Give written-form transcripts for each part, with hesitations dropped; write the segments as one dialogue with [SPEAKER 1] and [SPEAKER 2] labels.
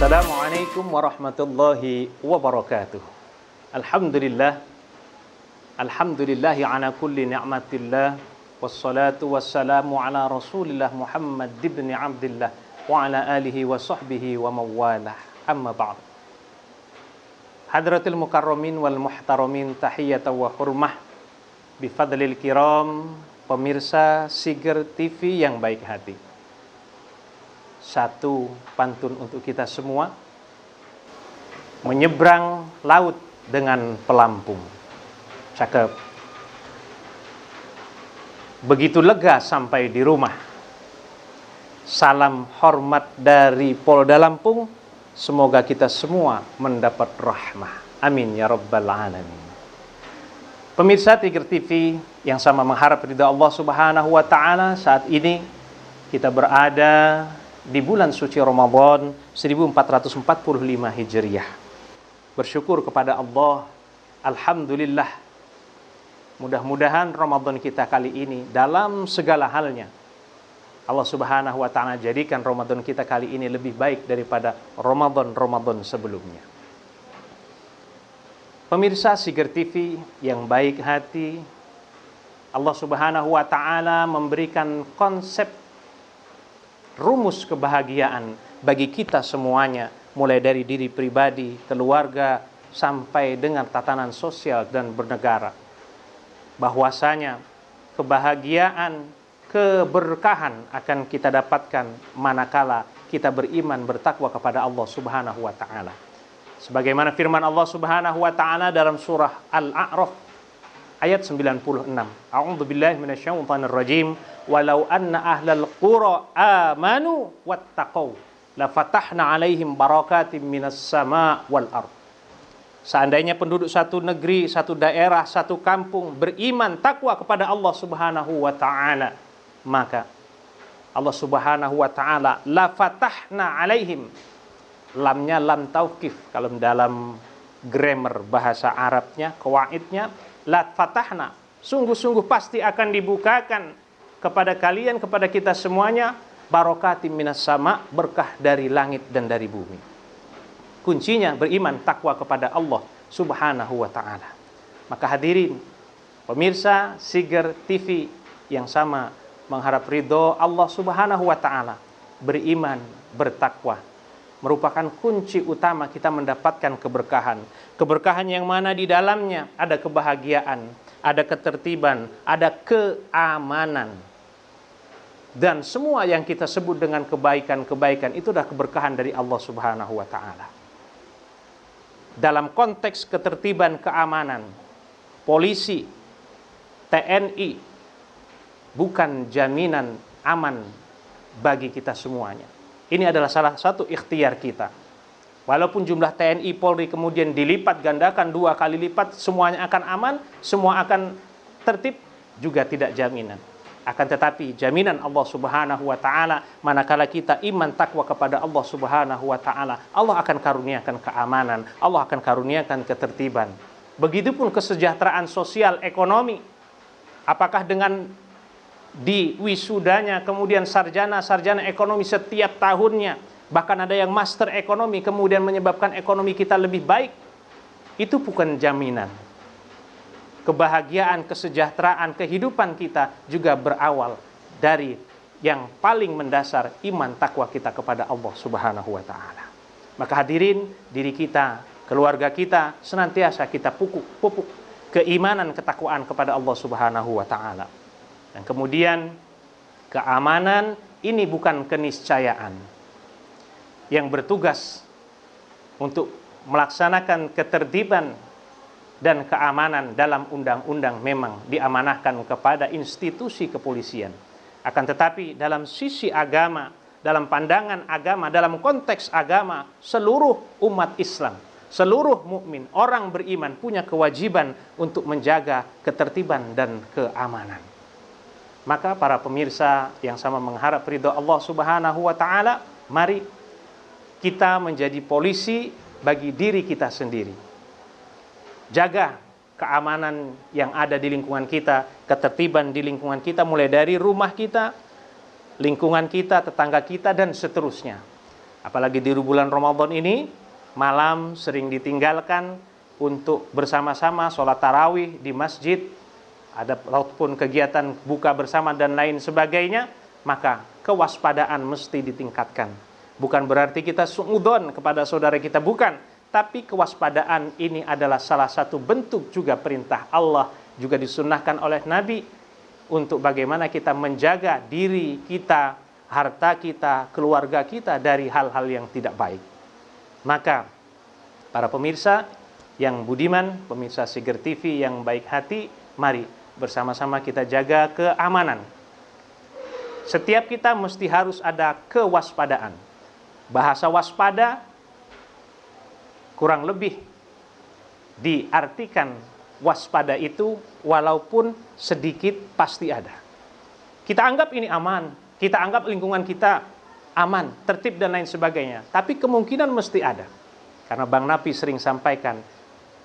[SPEAKER 1] Assalamualaikum warahmatullahi wabarakatuh. Alhamdulillah. Alhamdulillahi ala kulli ni'matillah. Wassalatu wassalamu ala rasulillah Muhammad ibn Abdillah wa ala alihi wa sahbihi wa mawalah. Amma ba'd. Hadratul mukarramin wal muhtaramin, tahiyatan wa hurmah bifadlil kiram, pemirsa Siger TV yang baik hati. Satu pantun untuk kita semua: menyeberang laut dengan pelampung. Cakep. Begitu lega sampai di rumah. Salam hormat dari Polda Lampung. Semoga kita semua mendapat rahmah. Amin ya rabbal alamin. Pemirsa Siger TV yang sama mengharap ridha Allah Subhanahu wa taala, saat ini kita berada di bulan suci Ramadan 1445 Hijriah. Bersyukur kepada Allah, alhamdulillah. Mudah-mudahan Ramadan kita kali ini dalam segala halnya Allah Subhanahu wa taala jadikan Ramadan kita kali ini lebih baik daripada Ramadan sebelumnya. Pemirsa Siger TV yang baik hati, Allah Subhanahu wa taala memberikan konsep rumus kebahagiaan bagi kita semuanya, mulai dari diri pribadi, keluarga, sampai dengan tatanan sosial dan bernegara. Bahwasanya kebahagiaan, keberkahan akan kita dapatkan manakala kita beriman, bertakwa kepada Allah Subhanahu wa taala. Sebagaimana firman Allah Subhanahu wa taala dalam surah Al-A'raf ayat 96. A'udzubillahi minasyaitonir rajim. Walau anna ahlal qura amanu wattaqau la fatahna 'alaihim barakatim minas sama' wal ard. Seandainya penduduk satu negeri, satu daerah, satu kampung beriman takwa kepada Allah Subhanahu wa taala, maka Allah Subhanahu wa taala la fatahna 'alaihim, lamnya lam taukif kalau dalam grammar bahasa Arabnya, qawaidnya, la fatahna, sungguh-sungguh pasti akan dibukakan kepada kalian, kepada kita semuanya, barakatim minas sama, berkah dari langit dan dari bumi. Kuncinya beriman takwa kepada Allah Subhanahu wa taala. Maka hadirin pemirsa Siger TV yang sama mengharap ridho Allah Subhanahu wa taala, beriman, bertakwa merupakan kunci utama kita mendapatkan keberkahan. Keberkahan yang mana di dalamnya ada kebahagiaan, ada ketertiban, ada keamanan. Dan semua yang kita sebut dengan kebaikan-kebaikan itu adalah keberkahan dari Allah Subhanahu wa taala. Dalam konteks ketertiban, keamanan, polisi, TNI bukan jaminan aman bagi kita semuanya. Ini adalah salah satu ikhtiar kita. Walaupun jumlah TNI Polri kemudian dilipat gandakan 2 kali lipat, semuanya akan aman, semua akan tertib, juga tidak jaminan. Akan tetapi jaminan Allah Subhanahu wa taala manakala kita iman takwa kepada Allah Subhanahu wa taala, Allah akan karuniakan keamanan, Allah akan karuniakan ketertiban. Begitupun kesejahteraan sosial ekonomi. Apakah dengan di wisudanya kemudian sarjana ekonomi setiap tahunnya, bahkan ada yang master ekonomi kemudian menyebabkan ekonomi kita lebih baik? Itu bukan jaminan. Kebahagiaan, kesejahteraan, kehidupan kita juga berawal dari yang paling mendasar, iman takwa kita kepada Allah Subhanahu wa taala. Maka hadirin, diri kita, keluarga kita senantiasa kita pupuk keimanan, ketakwaan kepada Allah Subhanahu wa taala. Dan kemudian keamanan ini bukan keniscayaan. Yang bertugas untuk melaksanakan ketertiban dan keamanan dalam undang-undang memang diamanahkan kepada institusi kepolisian. Akan tetapi dalam sisi agama, dalam pandangan agama, dalam konteks agama, seluruh umat Islam, seluruh mukmin, orang beriman punya kewajiban untuk menjaga ketertiban dan keamanan. Maka para pemirsa yang sama mengharap ridho Allah Subhanahu wa taala, mari kita menjadi polisi bagi diri kita sendiri. Jaga keamanan yang ada di lingkungan kita, ketertiban di lingkungan kita, mulai dari rumah kita, lingkungan kita, tetangga kita, dan seterusnya. Apalagi di bulan Ramadan ini, malam sering ditinggalkan untuk bersama-sama sholat tarawih di masjid, ada ataupun kegiatan buka bersama dan lain sebagainya, maka kewaspadaan mesti ditingkatkan. Bukan berarti kita suudzon kepada saudara kita, bukan. Tapi kewaspadaan ini adalah salah satu bentuk juga perintah Allah, juga disunnahkan oleh Nabi, untuk bagaimana kita menjaga diri kita, harta kita, keluarga kita dari hal-hal yang tidak baik. Maka para pemirsa yang budiman, pemirsa Siger TV yang baik hati, mari bersama-sama kita jaga keamanan. Setiap kita mesti harus ada kewaspadaan. Bahasa waspada kurang lebih diartikan waspada itu walaupun sedikit pasti ada. Kita anggap ini aman, kita anggap lingkungan kita aman, tertib dan lain sebagainya. Tapi kemungkinan mesti ada. Karena Bang Napi sering sampaikan,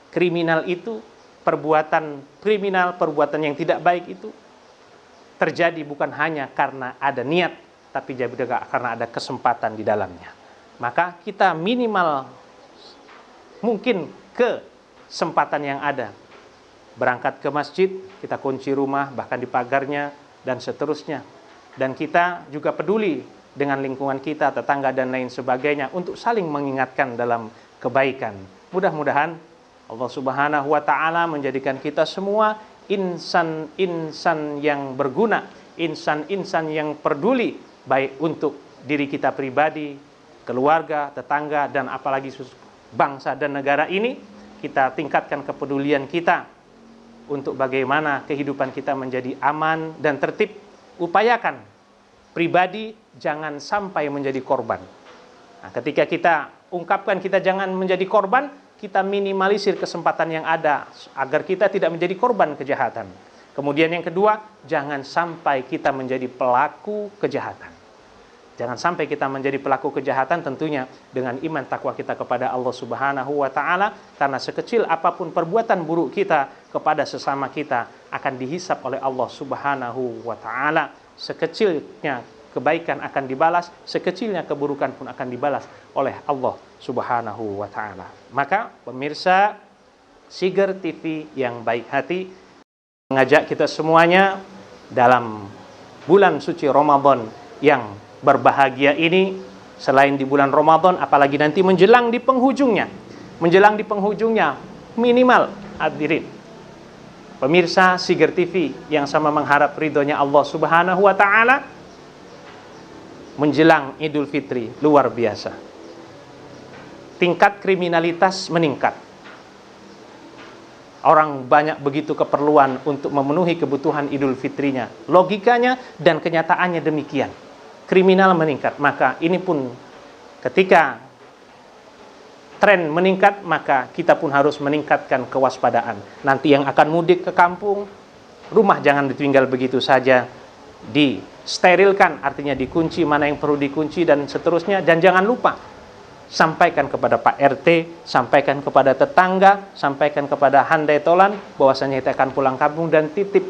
[SPEAKER 1] kriminal itu, perbuatan kriminal, perbuatan yang tidak baik itu terjadi bukan hanya karena ada niat, tapi juga karena ada kesempatan di dalamnya. Maka kita minimal mungkin kesempatan yang ada. Berangkat ke masjid, kita kunci rumah, bahkan di pagarnya, dan seterusnya. Dan kita juga peduli dengan lingkungan kita, tetangga dan lain sebagainya, untuk saling mengingatkan dalam kebaikan. Mudah-mudahan Allah Subhanahu wa Ta'ala menjadikan kita semua insan-insan yang berguna, insan-insan yang peduli, baik untuk diri kita pribadi, keluarga, tetangga, dan apalagi bangsa dan negara ini. Kita tingkatkan kepedulian kita untuk bagaimana kehidupan kita menjadi aman dan tertib. Upayakan pribadi jangan sampai menjadi korban. Nah, ketika kita ungkapkan kita jangan menjadi korban, kita minimalisir kesempatan yang ada agar kita tidak menjadi korban kejahatan. Kemudian yang kedua, jangan sampai kita menjadi pelaku kejahatan. Jangan sampai kita menjadi pelaku kejahatan, tentunya dengan iman takwa kita kepada Allah Subhanahu wa Ta'ala. Karena sekecil apapun perbuatan buruk kita kepada sesama kita akan dihisap oleh Allah Subhanahu wa Ta'ala. Sekecilnya kebaikan akan dibalas, sekecilnya keburukan pun akan dibalas oleh Allah Subhanahu wa Ta'ala. Maka pemirsa Siger TV yang baik hati, mengajak kita semuanya dalam bulan suci Ramadan yang berbahagia ini, selain di bulan Ramadan, apalagi nanti menjelang di penghujungnya. Menjelang di penghujungnya, minimal hadirin pemirsa Siger TV yang sama mengharap ridhonya Allah Subhanahu wa Ta'ala, menjelang Idul Fitri luar biasa. Tingkat kriminalitas meningkat. Orang banyak begitu keperluan untuk memenuhi kebutuhan Idul Fitrinya. Logikanya dan kenyataannya demikian. Kriminal meningkat, maka ini pun ketika tren meningkat, maka kita pun harus meningkatkan kewaspadaan. Nanti yang akan mudik ke kampung, rumah jangan ditinggal begitu saja, disterilkan, artinya dikunci mana yang perlu dikunci dan seterusnya. Dan jangan lupa sampaikan kepada Pak RT, sampaikan kepada tetangga, sampaikan kepada handai tolan bahwasanya kita akan pulang kampung dan titip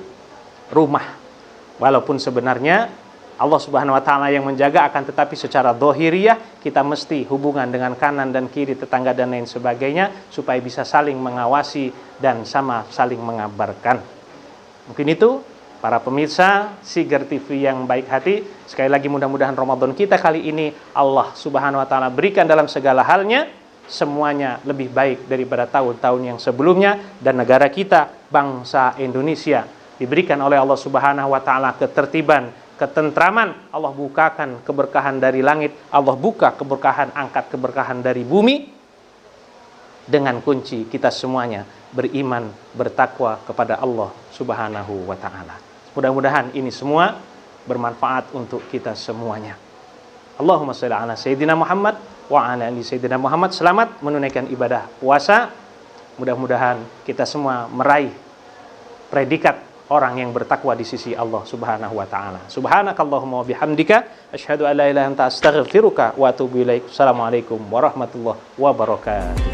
[SPEAKER 1] rumah. Walaupun sebenarnya Allah Subhanahu wa Ta'ala yang menjaga, akan tetapi secara dohiriyah kita mesti hubungan dengan kanan dan kiri, tetangga dan lain sebagainya, supaya bisa saling mengawasi dan sama saling mengabarkan. Mungkin itu para pemirsa Siger TV yang baik hati. Sekali lagi mudah-mudahan Ramadan kita kali ini Allah Subhanahu wa Ta'ala berikan dalam segala halnya semuanya lebih baik daripada tahun-tahun yang sebelumnya, dan negara kita, bangsa Indonesia, diberikan oleh Allah Subhanahu wa Ta'ala ketertiban, ketentraman. Allah bukakan keberkahan dari langit, Allah buka keberkahan, angkat keberkahan dari bumi, dengan kunci kita semuanya beriman, bertakwa kepada Allah Subhanahu wa Ta'ala. Mudah-mudahan ini semua bermanfaat untuk kita semuanya. Allahumma shalli ala Sayyidina Muhammad wa ala ali Sayyidina Muhammad. Selamat menunaikan ibadah puasa. Mudah-mudahan kita semua meraih predikat orang yang bertakwa di sisi Allah Subhanahu wa Ta'ala. Subhanakallahumma wa bihamdika asyhadu an la ilaha illa anta astaghfiruka wa atubu ilaik. Assalamualaikum warahmatullahi wabarakatuh.